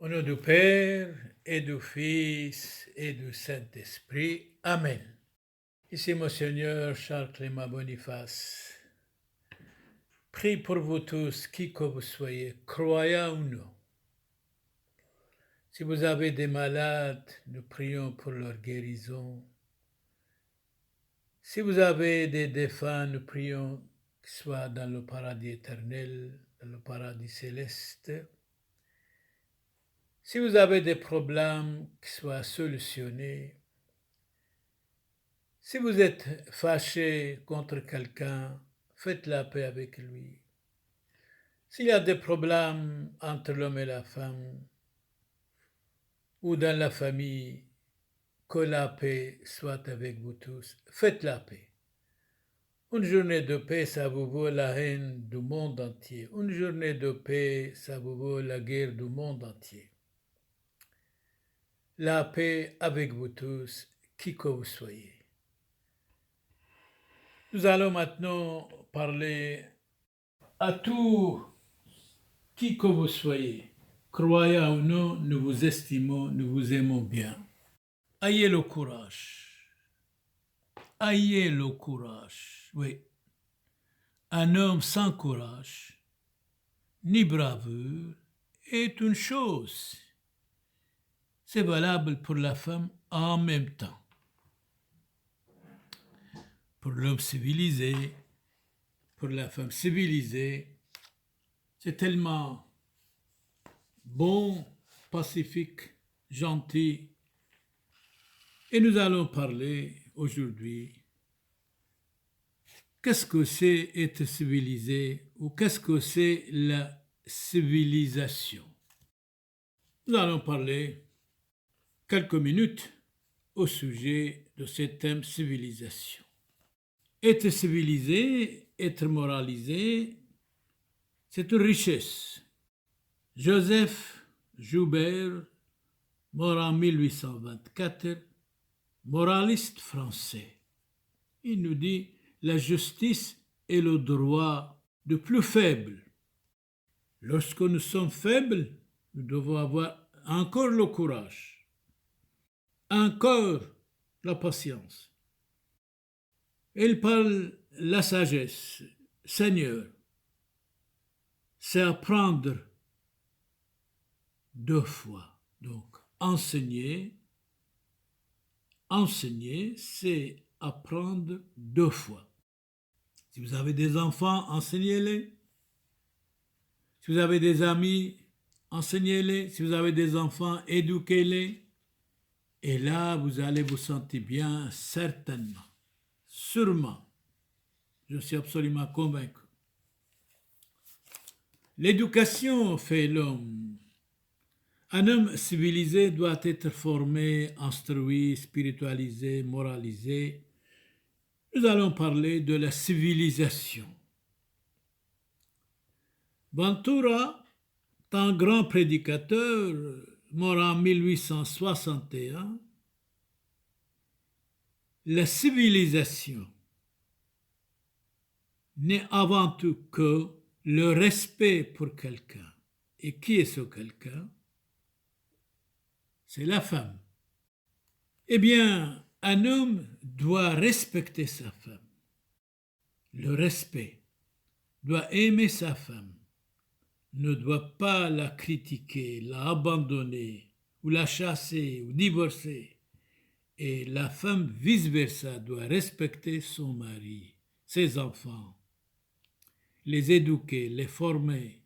Au nom du Père et du Fils et du Saint-Esprit. Amen. Ici Monseigneur Charles Clément Boniface. Prie pour vous tous, qui que vous soyez, croyants ou non. Si vous avez des malades, nous prions pour leur guérison. Si vous avez des défunts, nous prions qu'ils soient dans le paradis éternel, dans le paradis céleste. Si vous avez des problèmes, qu'ils soient solutionnés. Si vous êtes fâché contre quelqu'un, faites la paix avec lui. S'il y a des problèmes entre l'homme et la femme, ou dans la famille, que la paix soit avec vous tous. Faites la paix. Une journée de paix, ça vous vaut la haine du monde entier. Une journée de paix, ça vous vaut la guerre du monde entier. La paix avec vous tous, qui que vous soyez. Nous allons maintenant parler à tous, qui que vous soyez. Croyant ou non, nous vous estimons, nous vous aimons bien. Ayez le courage. Ayez le courage. Oui. Un homme sans courage, ni bravoure, est une chose. C'est valable pour la femme en même temps. Pour l'homme civilisé, pour la femme civilisée, c'est tellement bon, pacifique, gentil. Et nous allons parler aujourd'hui, qu'est-ce que c'est être civilisé ou qu'est-ce que c'est la civilisation? Nous allons parler quelques minutes au sujet de ce thème civilisation. Être civilisé, être moralisé, c'est une richesse. Joseph Joubert, mort en 1824, moraliste français. Il nous dit la justice est le droit du plus faible. Lorsque nous sommes faibles, nous devons avoir encore le courage, encore la patience. Il parle la sagesse. Seigneur, c'est apprendre deux fois. Donc, enseigner, c'est apprendre deux fois. Si vous avez des enfants, enseignez-les. Si vous avez des amis, enseignez-les. Si vous avez des enfants, éduquez-les. Et là, vous allez vous sentir bien, certainement. Sûrement. Je suis absolument convaincu. L'éducation fait l'homme. Un homme civilisé doit être formé, instruit, spiritualisé, moralisé. Nous allons parler de la civilisation. Ventura, un grand prédicateur, mort en 1861, la civilisation n'est avant tout que le respect pour quelqu'un. Et qui est ce quelqu'un? C'est la femme. Eh bien, un homme doit respecter sa femme. Le respect doit aimer sa femme, ne doit pas la critiquer, la abandonner, ou la chasser, ou divorcer. Et la femme, vice-versa, doit respecter son mari, ses enfants, les éduquer, les former.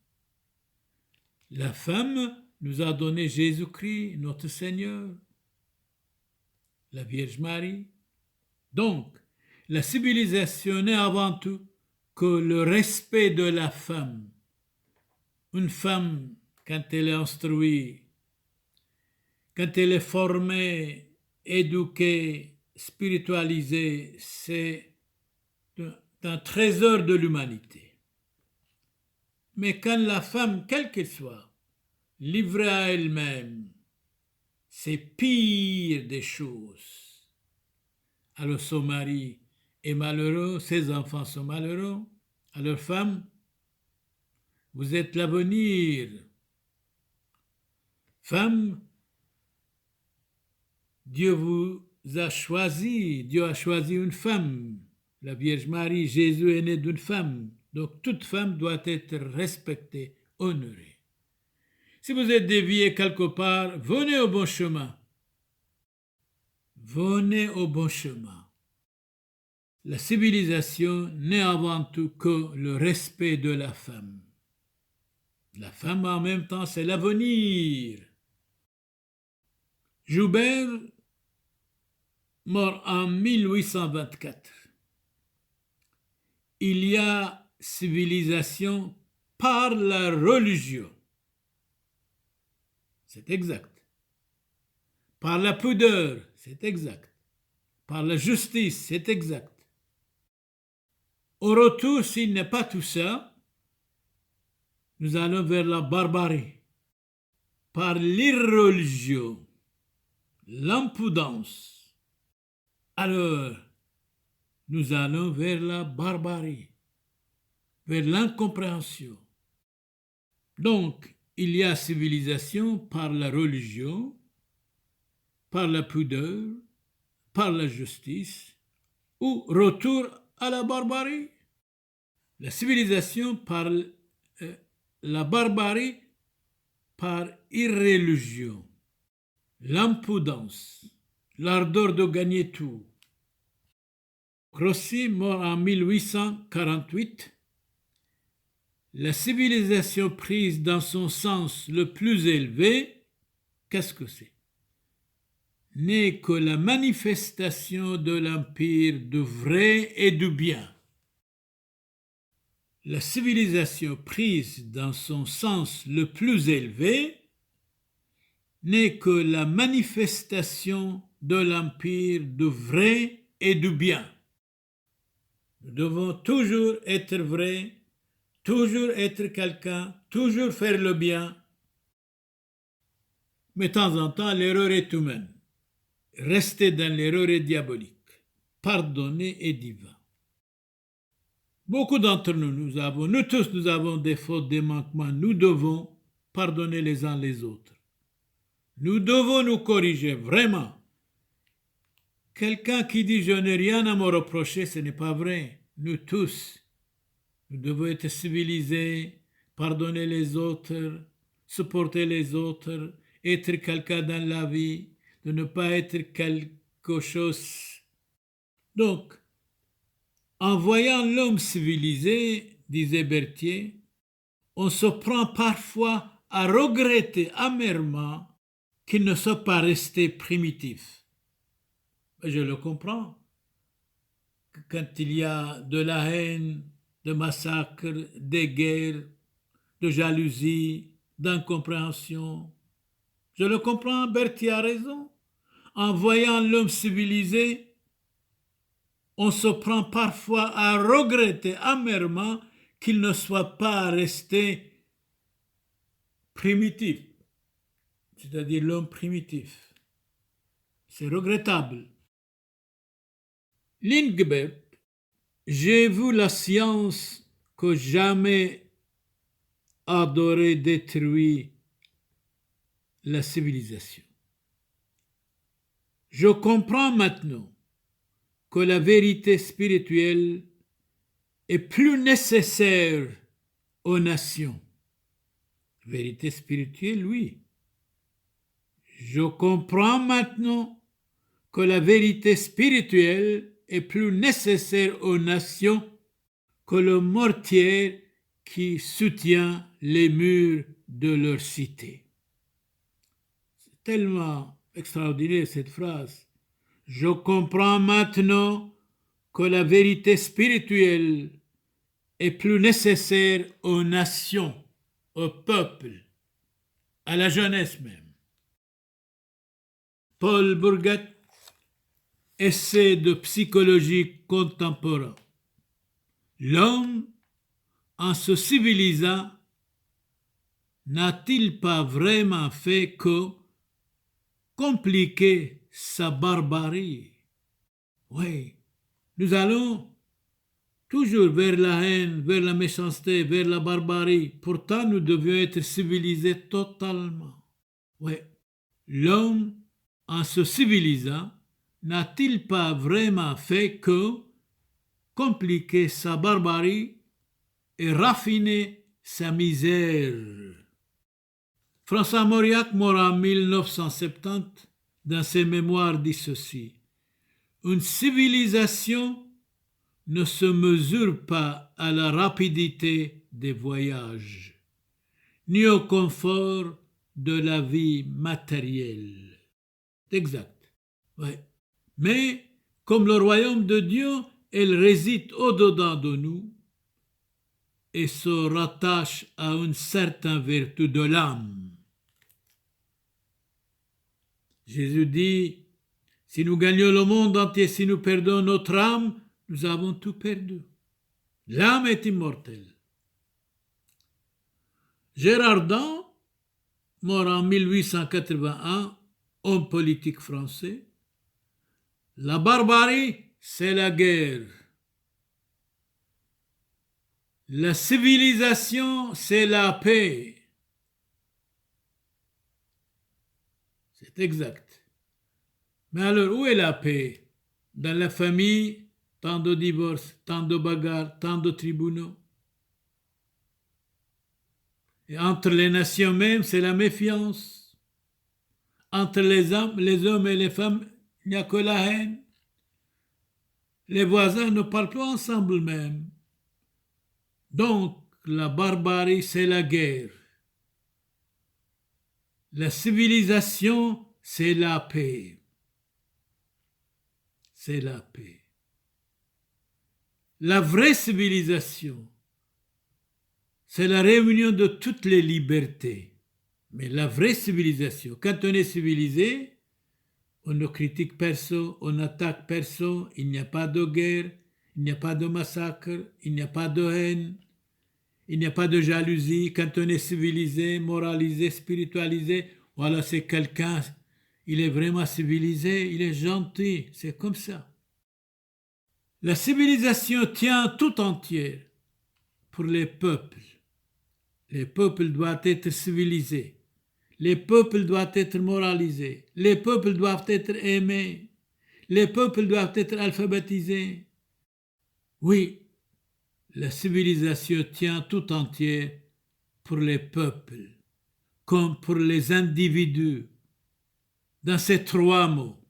La femme nous a donné Jésus-Christ, notre Seigneur, la Vierge Marie. Donc, la civilisation n'est avant tout que le respect de la femme. Une femme, quand elle est instruite, quand elle est formée, éduquée, spiritualisée, c'est un trésor de l'humanité. Mais quand la femme, quelle qu'elle soit, livrée à elle-même, c'est pire des choses. Alors son mari est malheureux, ses enfants sont malheureux. Alors femme, vous êtes l'avenir. Femme, Dieu a choisi une femme. La Vierge Marie, Jésus est né d'une femme. Donc toute femme doit être respectée, honorée. Si vous êtes dévié quelque part, venez au bon chemin. Venez au bon chemin. La civilisation n'est avant tout que le respect de la femme. La femme, en même temps, c'est l'avenir. Joubert, mort en 1824. Il y a civilisation par la religion. C'est exact. Par la pudeur, c'est exact. Par la justice, c'est exact. Au retour, s'il n'est pas tout ça, nous allons vers la barbarie. Par l'irreligion, l'impudence. Alors, nous allons vers la barbarie, vers l'incompréhension. Donc, il y a civilisation par la religion, par la pudeur, par la justice, ou retour à la barbarie. La civilisation par la barbarie, par irreligion, l'impudence, l'ardeur de gagner tout. Rossi, mort en 1848, la civilisation prise dans son sens le plus élevé, qu'est-ce que c'est? N'est que la manifestation de l'empire du vrai et du bien. La civilisation prise dans son sens le plus élevé n'est que la manifestation de l'empire du vrai et du bien. Nous devons toujours être vrais, toujours être quelqu'un, toujours faire le bien. Mais de temps en temps, l'erreur est humaine. Rester dans l'erreur est diabolique. Pardonner est divin. Beaucoup d'entre nous tous, nous avons des fautes, des manquements. Nous devons pardonner les uns les autres. Nous devons nous corriger, vraiment. Quelqu'un qui dit « je n'ai rien à me reprocher », ce n'est pas vrai. Nous tous, nous devons être civilisés, pardonner les autres, supporter les autres, être quelqu'un dans la vie, de ne pas être quelque chose. Donc, en voyant l'homme civilisé, disait Berthier, on se prend parfois à regretter amèrement qu'il ne soit pas resté primitif. Je le comprends. Quand il y a de la haine, de massacres, des guerres, de jalousie, d'incompréhension, je le comprends, Berthier a raison. En voyant l'homme civilisé, on se prend parfois à regretter amèrement qu'il ne soit pas resté primitif, c'est-à-dire l'homme primitif. C'est regrettable. Lindbergh, j'ai vu la science que jamais adoré détruire la civilisation. Je comprends maintenant que la vérité spirituelle est plus nécessaire aux nations. Vérité spirituelle, oui. Je comprends maintenant que la vérité spirituelle est plus nécessaire aux nations que le mortier qui soutient les murs de leur cité. C'est tellement extraordinaire cette phrase. Je comprends maintenant que la vérité spirituelle est plus nécessaire aux nations, au peuple, à la jeunesse même. Paul Bourget, Essai de psychologie contemporain. L'homme, en se civilisant, n'a-t-il pas vraiment fait que compliquer sa barbarie? Oui, nous allons toujours vers la haine, vers la méchanceté, vers la barbarie. Pourtant, nous devions être civilisés totalement. Ouais, l'homme, en se civilisant, n'a-t-il pas vraiment fait que compliquer sa barbarie et raffiner sa misère? François Mauriac, mort en 1970, dans ses mémoires dit ceci: une civilisation ne se mesure pas à la rapidité des voyages, ni au confort de la vie matérielle. Exact. Ouais. Mais comme le royaume de Dieu, elle réside au-dedans de nous et se rattache à une certaine vertu de l'âme. Jésus dit, si nous gagnons le monde entier, si nous perdons notre âme, nous avons tout perdu. L'âme est immortelle. Gérardin, mort en 1881, homme politique français, la barbarie, c'est la guerre. La civilisation, c'est la paix. C'est exact. Mais alors, où est la paix? Dans la famille, tant de divorces, tant de bagarres, tant de tribunaux. Et entre les nations même, c'est la méfiance. Entre les hommes et les femmes, il n'y a que la haine. Les voisins ne parlent pas ensemble même. Donc, la barbarie, c'est la guerre. La civilisation, c'est la paix. C'est la paix. La vraie civilisation, c'est la réunion de toutes les libertés. Mais la vraie civilisation, quand on est civilisé, on ne critique personne, on n'attaque personne, il n'y a pas de guerre, il n'y a pas de massacre, il n'y a pas de haine, il n'y a pas de jalousie. Quand on est civilisé, moralisé, spiritualisé, voilà, c'est quelqu'un, il est vraiment civilisé, il est gentil, c'est comme ça. La civilisation tient tout entière pour les peuples. Les peuples doivent être civilisés. Les peuples doivent être moralisés. Les peuples doivent être aimés. Les peuples doivent être alphabétisés. Oui, la civilisation tient tout entière pour les peuples, comme pour les individus. Dans ces trois mots.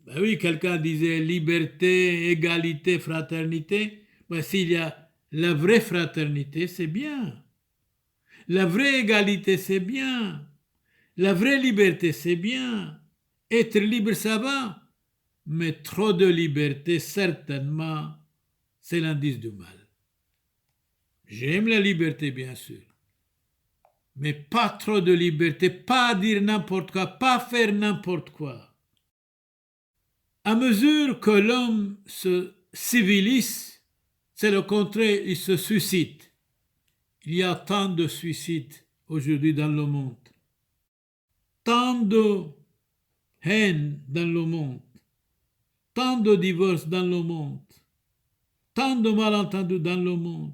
Ben oui, quelqu'un disait liberté, égalité, fraternité. Ben, s'il y a la vraie fraternité, c'est bien. La vraie égalité, c'est bien. La vraie liberté, c'est bien. Être libre, ça va. Mais trop de liberté, certainement, c'est l'indice du mal. J'aime la liberté, bien sûr. Mais pas trop de liberté, pas dire n'importe quoi, pas faire n'importe quoi. À mesure que l'homme se civilise, c'est le contraire, il se suicide. Il y a tant de suicides aujourd'hui dans le monde. Tant de haine dans le monde. Tant de divorces dans le monde. Tant de malentendus dans le monde.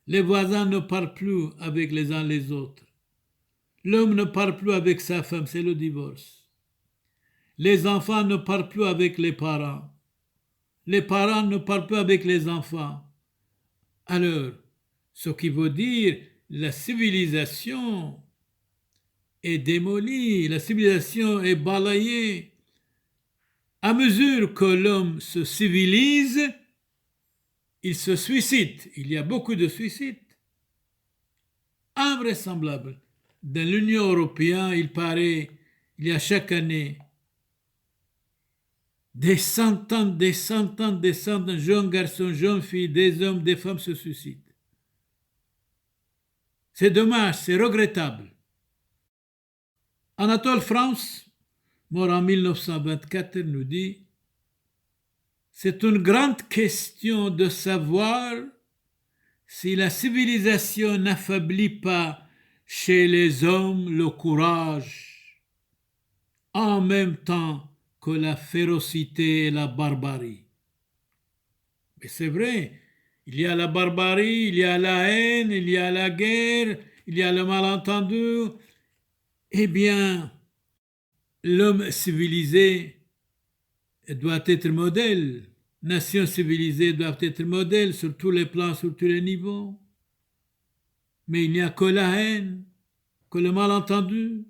Les voisins ne parlent plus avec les uns les autres. L'homme ne parle plus avec sa femme, c'est le divorce. Les enfants ne parlent plus avec les parents. Les parents ne parlent plus avec les enfants. Alors, ce qui veut dire la civilisation est démolie, la civilisation est balayée. À mesure que l'homme se civilise, il se suicide. Il y a beaucoup de suicides. Invraisemblable. Dans l'Union européenne, il paraît, il y a chaque année des centaines de jeunes garçons, jeunes filles, des hommes, des femmes se suicident. C'est dommage, c'est regrettable. Anatole France, mort en 1924, nous dit: c'est une grande question de savoir si la civilisation n'affaiblit pas chez les hommes le courage, en même temps que la férocité et la barbarie. Mais c'est vrai, il y a la barbarie, il y a la haine, il y a la guerre, il y a le malentendu, Eh bien, l'homme civilisé doit être modèle. Nations civilisées doivent être modèles sur tous les plans, sur tous les niveaux. Mais il n'y a que la haine, que le malentendu.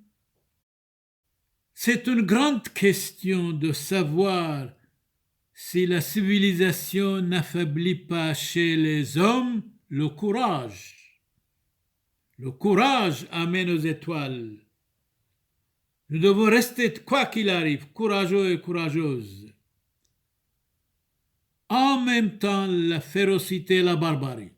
C'est une grande question de savoir si la civilisation n'affaiblit pas chez les hommes le courage. Le courage amène aux étoiles. Nous devons rester, quoi qu'il arrive, courageux et courageuses. En même temps, la férocité et la barbarie.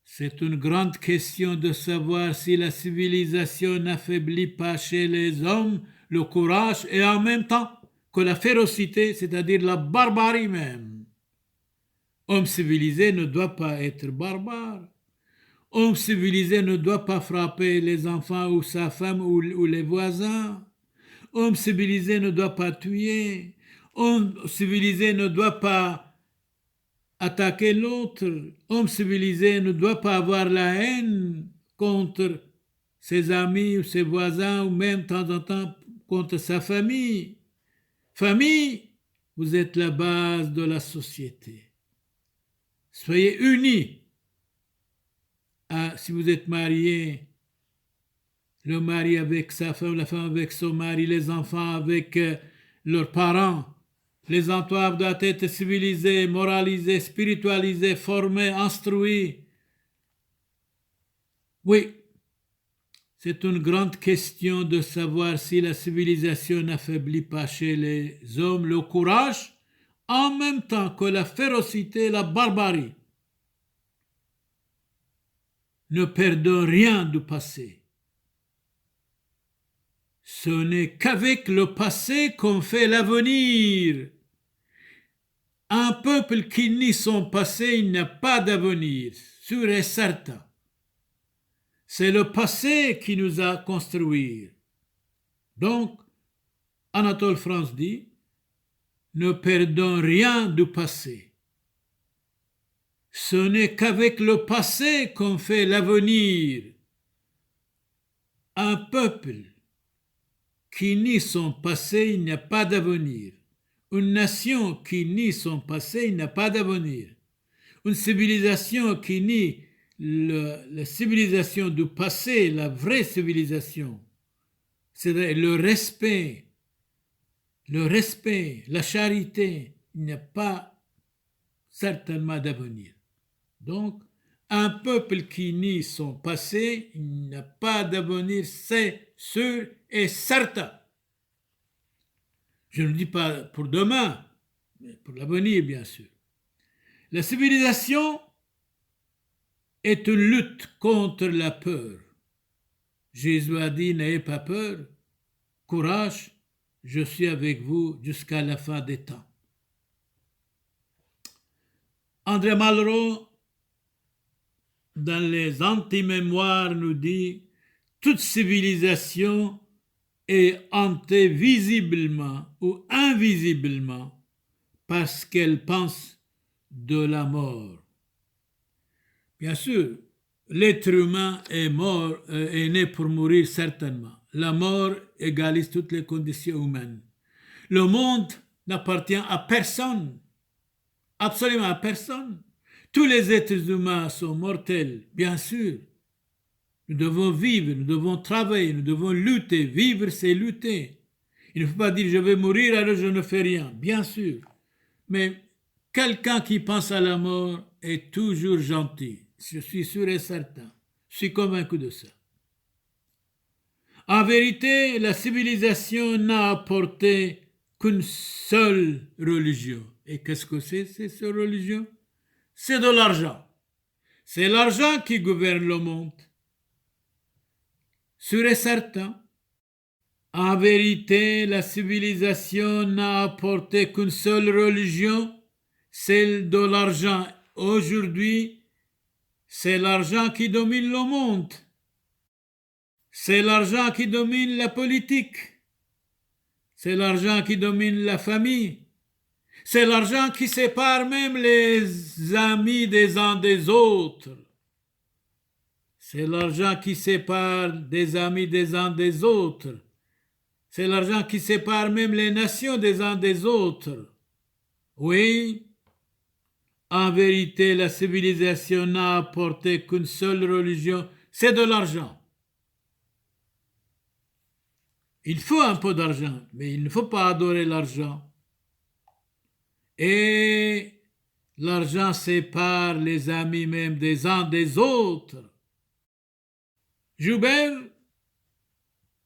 C'est une grande question de savoir si la civilisation n'affaiblit pas chez les hommes le courage et en même temps que la férocité, c'est-à-dire la barbarie même. Homme civilisé ne doit pas être barbare. Homme civilisé ne doit pas frapper les enfants ou sa femme ou les voisins. Homme civilisé ne doit pas tuer. Homme civilisé ne doit pas attaquer l'autre. Homme civilisé ne doit pas avoir la haine contre ses amis ou ses voisins ou même de temps en temps contre sa famille. Famille, vous êtes la base de la société. Soyez unis. Si vous êtes marié, le mari avec sa femme, la femme avec son mari, les enfants avec leurs parents, les entourages doivent être civilisés, moralisés, spiritualisés, formés, instruits. Oui, c'est une grande question de savoir si la civilisation n'affaiblit pas chez les hommes le courage, en même temps que la férocité et la barbarie. Ne perdons rien du passé. Ce n'est qu'avec le passé qu'on fait l'avenir. Un peuple qui nie son passé, il n'a pas d'avenir, sûr et certain. C'est le passé qui nous a construits. Donc, Anatole France dit, ne perdons rien du passé. Ce n'est qu'avec le passé qu'on fait l'avenir. Un peuple qui nie son passé, il n'y a pas d'avenir. Une nation qui nie son passé, il n'y a pas d'avenir. Une civilisation qui nie la civilisation du passé, la vraie civilisation, c'est-à-dire le respect, la charité, il n'y a pas certainement d'avenir. Donc, un peuple qui nie son passé, il n'a pas d'avenir, c'est sûr et certain. Je ne dis pas pour demain, mais pour l'avenir, bien sûr. La civilisation est une lutte contre la peur. Jésus a dit, n'ayez pas peur, courage, je suis avec vous jusqu'à la fin des temps. André Malraux, dans les anti-mémoires, nous dit, toute civilisation est hantée visiblement ou invisiblement parce qu'elle pense de la mort. Bien sûr, l'être humain est né pour mourir certainement. La mort égalise toutes les conditions humaines. Le monde n'appartient à personne, absolument à personne. Tous les êtres humains sont mortels, bien sûr. Nous devons vivre, nous devons travailler, nous devons lutter. Vivre, c'est lutter. Il ne faut pas dire je vais mourir alors je ne fais rien, bien sûr. Mais quelqu'un qui pense à la mort est toujours gentil. Je suis sûr et certain. Je suis convaincu de ça. En vérité, la civilisation n'a apporté qu'une seule religion. Et qu'est-ce que c'est cette religion? C'est de l'argent. C'est l'argent qui gouverne le monde. Sûr et certain. En vérité, la civilisation n'a apporté qu'une seule religion, celle de l'argent. Aujourd'hui, c'est l'argent qui domine le monde. C'est l'argent qui domine la politique. C'est l'argent qui domine la famille. C'est l'argent qui sépare même les amis des uns des autres. C'est l'argent qui sépare des amis des uns des autres. C'est l'argent qui sépare même les nations des uns des autres. Oui, en vérité, la civilisation n'a apporté qu'une seule religion, c'est de l'argent. Il faut un peu d'argent, mais il ne faut pas adorer l'argent. Et l'argent sépare les amis même des uns des autres. Joubert,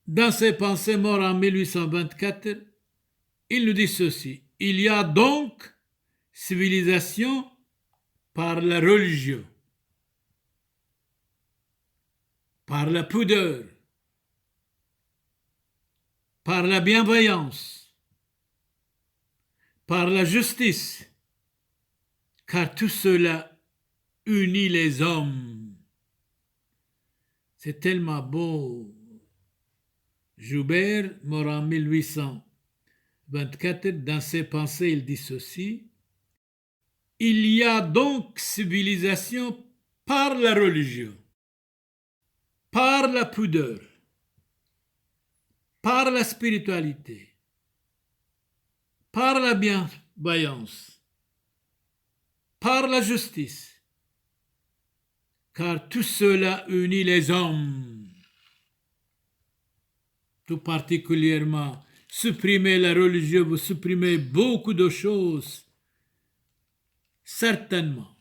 dans ses pensées, mort en 1824, il nous dit ceci: il y a donc civilisation par la religion, par la pudeur, par la bienveillance, par la justice, car tout cela unit les hommes. C'est tellement beau. Joubert, mort en 1824, dans ses pensées, il dit ceci: il y a donc civilisation par la religion, par la pudeur, par la spiritualité, par la bienveillance, par la justice, car tout cela unit les hommes. Tout particulièrement, supprimer la religion, vous supprimez beaucoup de choses. Certainement.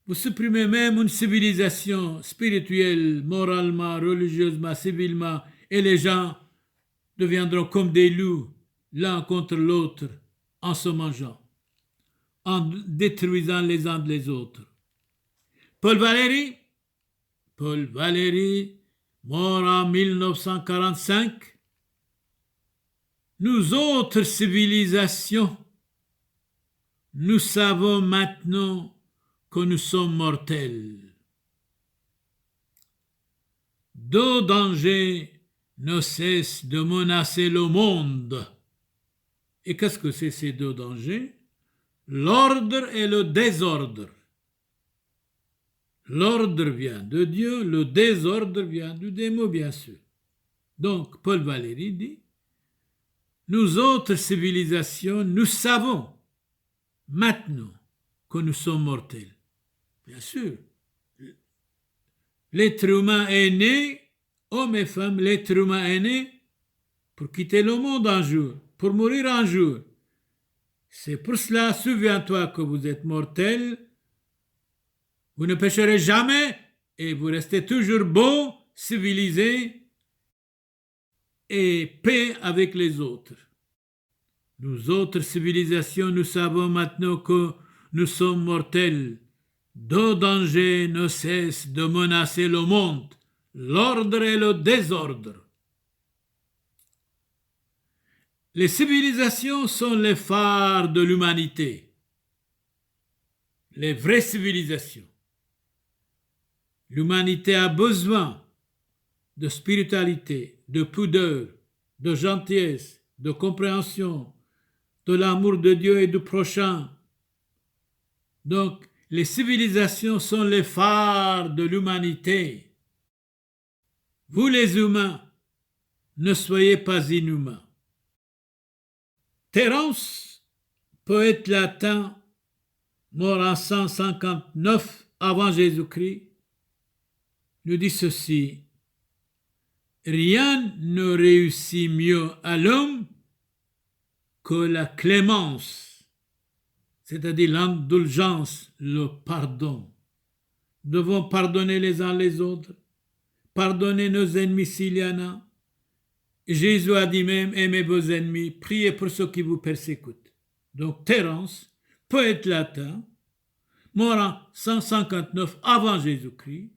Vous supprimez même une civilisation spirituelle, moralement, religieusement, civilement, et les gens deviendront comme des loups, l'un contre l'autre, en se mangeant, en détruisant les uns les autres. Paul Valéry, mort en 1945, nous autres civilisations, nous savons maintenant que nous sommes mortels. Deux dangers ne cessent de menacer le monde. Et qu'est-ce que c'est ces deux dangers? L'ordre et le désordre. L'ordre vient de Dieu, le désordre vient du démon, bien sûr. Donc, Paul Valéry dit: nous autres civilisations, nous savons maintenant que nous sommes mortels. Bien sûr, l'être humain est né, hommes et femmes, l'être humain est né pour quitter le monde un jour, pour mourir un jour. C'est pour cela, souviens-toi que vous êtes mortel, vous ne pécherez jamais et vous restez toujours bon, civilisé et paix avec les autres. Nous autres civilisations, nous savons maintenant que nous sommes mortels. Deux dangers ne cessent de menacer le monde, l'ordre et le désordre. Les civilisations sont les phares de l'humanité, les vraies civilisations. L'humanité a besoin de spiritualité, de pudeur, de gentillesse, de compréhension, de l'amour de Dieu et du prochain. Donc, les civilisations sont les phares de l'humanité. Vous les humains, ne soyez pas inhumains. Terence, poète latin, mort en 159 avant Jésus-Christ, nous dit ceci: rien ne réussit mieux à l'homme que la clémence, c'est-à-dire l'indulgence, le pardon. Nous devons pardonner les uns les autres, pardonner nos ennemis s'il y en a. Jésus a dit même: aimez vos ennemis, priez pour ceux qui vous persécutent. Donc Terence, poète latin, mort en 159 avant Jésus-Christ,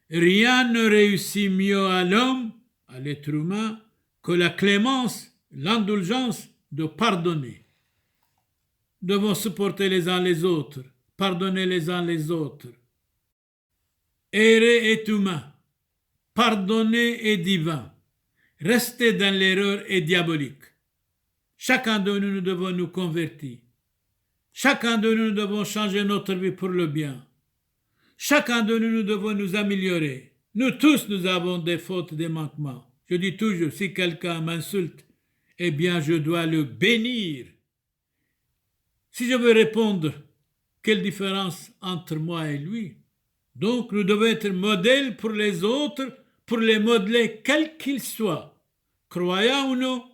rien ne réussit mieux à l'homme, à l'être humain, que la clémence, l'indulgence de pardonner. Nous devons supporter les uns les autres, pardonner les uns les autres. Errer est humain, pardonner est divin, rester dans l'erreur est diabolique. Chacun de nous devons nous convertir. Chacun de nous devons changer notre vie pour le bien. Chacun de nous devons nous améliorer, Nous tous, nous avons des fautes, des manquements. Je dis toujours, si quelqu'un m'insulte, eh bien, je dois le bénir. Si je veux répondre, quelle différence entre moi et lui? Donc, nous devons être modèles pour les autres, pour les modeler quels qu'ils soient. Croyants ou non,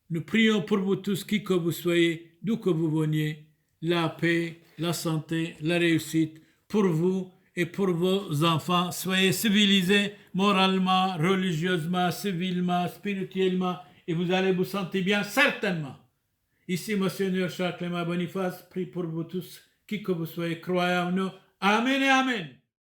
nous prions pour vous tous, qui que vous soyez, d'où que vous veniez, la paix, la santé, la réussite pour vous et pour vos enfants. Soyez civilisés moralement, religieusement, civilement, spirituellement, et vous allez vous sentir bien certainement. Ici, Monseigneur Charles Clément Boniface, prie pour vous tous, qui que vous soyez, croyants ou non. Amen et Amen.